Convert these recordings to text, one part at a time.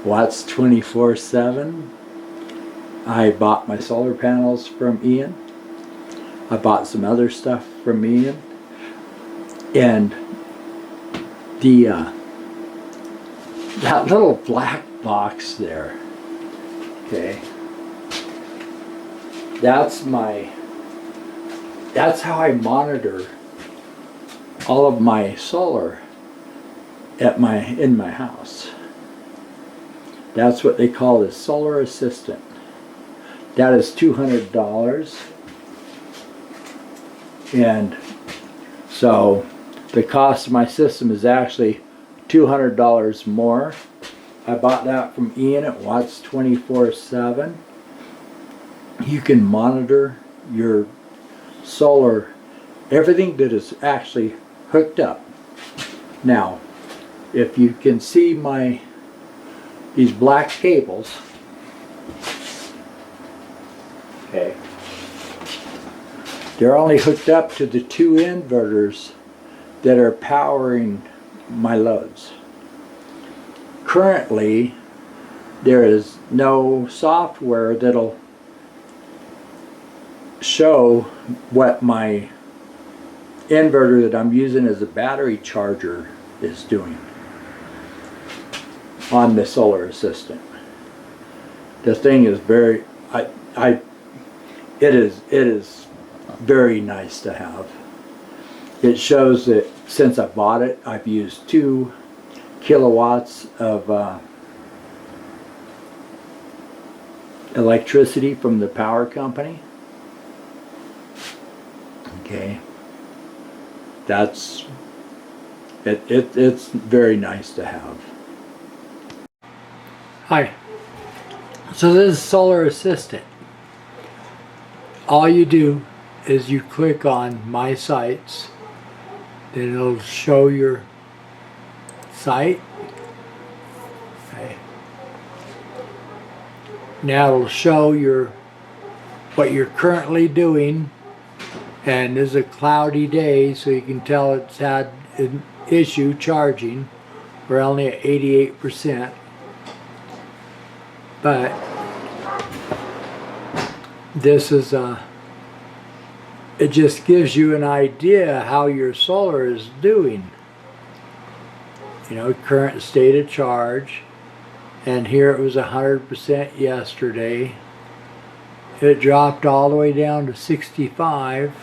Watts 24/7. I bought my solar panels from Ian. I bought some other stuff from Ian. And the that little black box there, okay, that's how I monitor all of my solar in my house. That's what they call the Solar Assistant. That is $200. And so the cost of my system is actually $200 more. I bought that from Ian at Watts 24/7. You can monitor your solar, everything that is actually hooked up. Now, if you can see these black cables, okay, they're only hooked up to the two inverters that are powering my loads. Currently, there is no software that'll show what my inverter that I'm using as a battery charger is doing on the Solar Assistant. The thing is it is very nice to have. It shows that since I bought it, I've used 2 kilowatts of electricity from the power company. Okay, it's very nice to have. Hi. So this is Solar Assistant. All you do is you click on My Sites, then it'll show your site. Okay. Now it'll show what you're currently doing, and this is a cloudy day, so you can tell it's had an issue charging. We're only at 88%. But this is it just gives you an idea how your solar is doing. You know, current state of charge, and here it was 100% yesterday. It dropped all the way down to 65.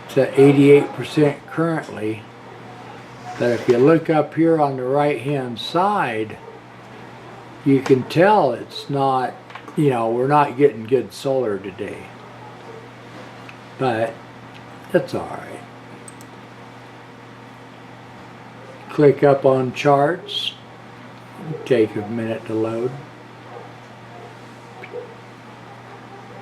It's at 88% currently. But if you look up here on the right hand side, you can tell it's not, we're not getting good solar today. But that's alright. Click up on charts. Take a minute to load.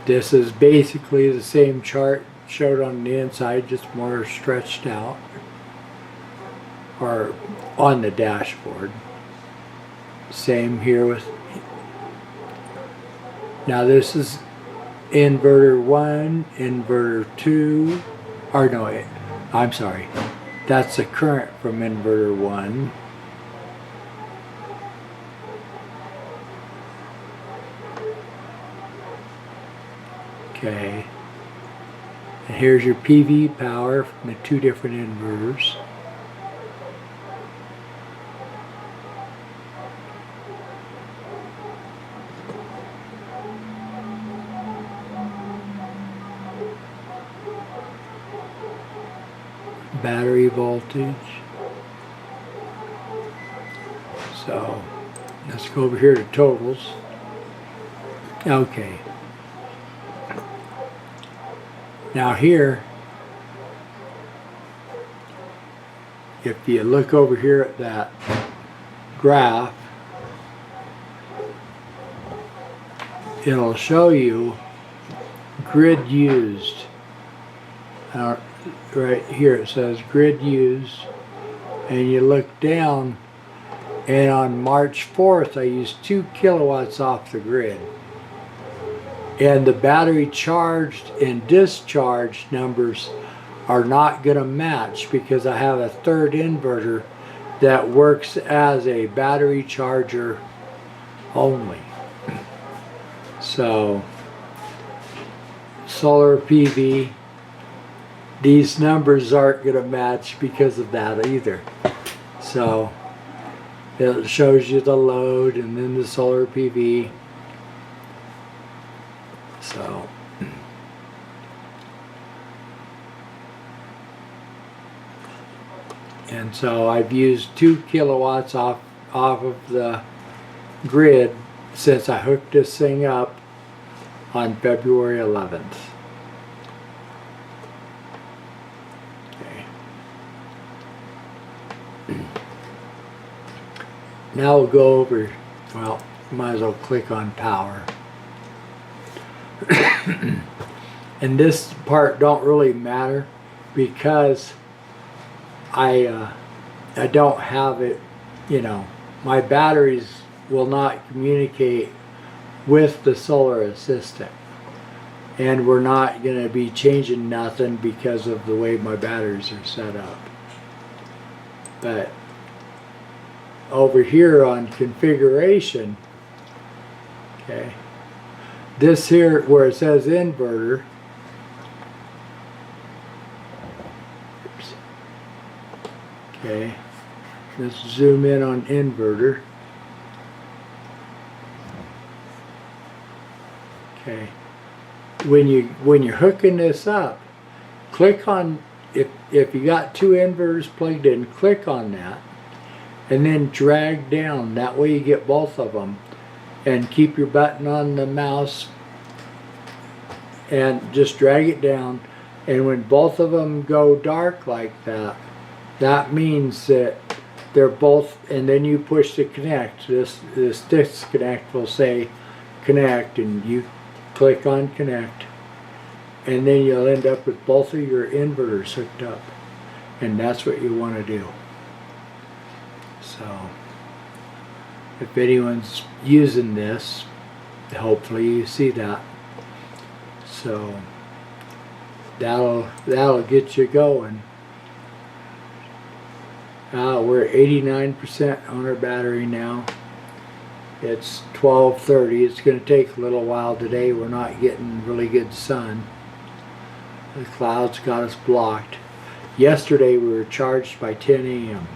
This is basically the same chart showed on the inside, just more stretched out, or on the dashboard. Same here with, now this is inverter 1, inverter 2, or no, I'm sorry, that's the current from inverter 1. Okay, and here's your PV power from the 2 different inverters. Battery voltage. So let's go over here to totals. Okay. Now here, if you look over here at that graph, it'll show you grid used. Right here it says grid used, and you look down, and on March 4th I used 2 kilowatts off the grid. And the battery charged and discharged numbers are not going to match because I have a third inverter that works as a battery charger only. So solar PV, these numbers aren't going to match because of that either. So it shows you the load and then the solar PV. So and so I've used 2 kilowatts off of the grid since I hooked this thing up on February 11th. Okay. Now we'll go over, well, might as well click on power. And this part don't really matter because I don't have it, you know, my batteries will not communicate with the solar assistant, and we're not going to be changing nothing because of the way my batteries are set up. But over here on configuration, okay, this here where it says inverter, oops, okay, let's zoom in on inverter. Okay, when you're hooking this up, click on, if you got 2 inverters plugged in, click on that and then drag down. That way you get both of them, and keep your button on the mouse and just drag it down, and when both of them go dark like that, that means that they're both, and then you push the connect. This disconnect will say connect, and you click on connect, and then you'll end up with both of your inverters hooked up, and that's what you want to do. So if anyone's using this, hopefully you see that. So that'll get you going. We're at 89% on our battery now. It's 12:30. It's going to take a little while today. We're not getting really good sun. The clouds got us blocked. Yesterday we were charged by 10 a.m.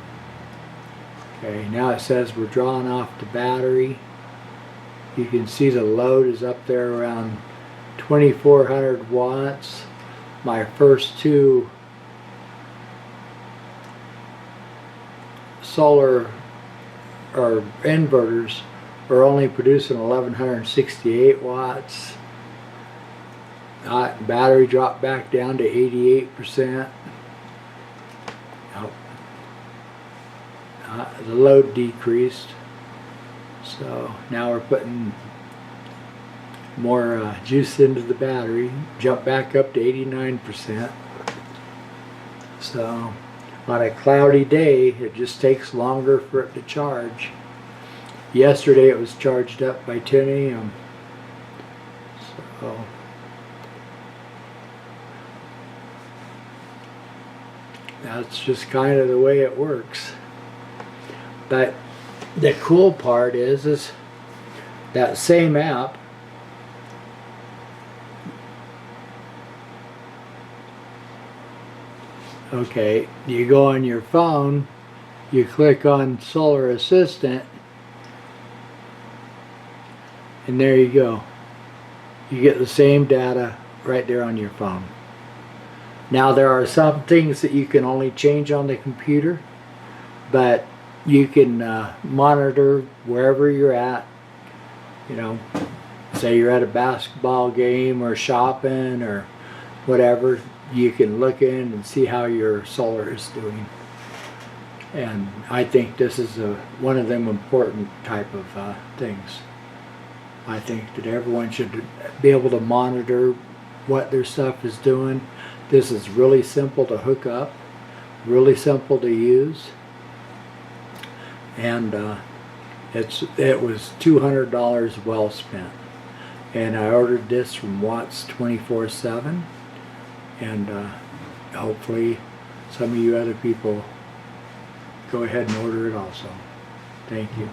Okay, now it says we're drawing off the battery. You can see the load is up there around 2,400 watts. My first 2 solar or inverters are only producing 1,168 watts. Battery dropped back down to 88%. The load decreased. So now we're putting more juice into the battery. Jump back up to 89%. So on a cloudy day, it just takes longer for it to charge. Yesterday it was charged up by 10 a.m. So that's just kind of the way it works. But the cool part is that same app okay, you go on your phone, you click on Solar Assistant, and there you go. You get the same data right there on your phone. Now there are some things that you can only change on the computer, but you can monitor wherever you're at. You know, say you're at a basketball game or shopping or whatever, you can look in and see how your solar is doing. And I think this is one of them important type of things. I think that everyone should be able to monitor what their stuff is doing. This is really simple to hook up, really simple to use, and it was $200 well spent. And I ordered this from Watts 24/7, and hopefully some of you other people go ahead and order it also. Thank you.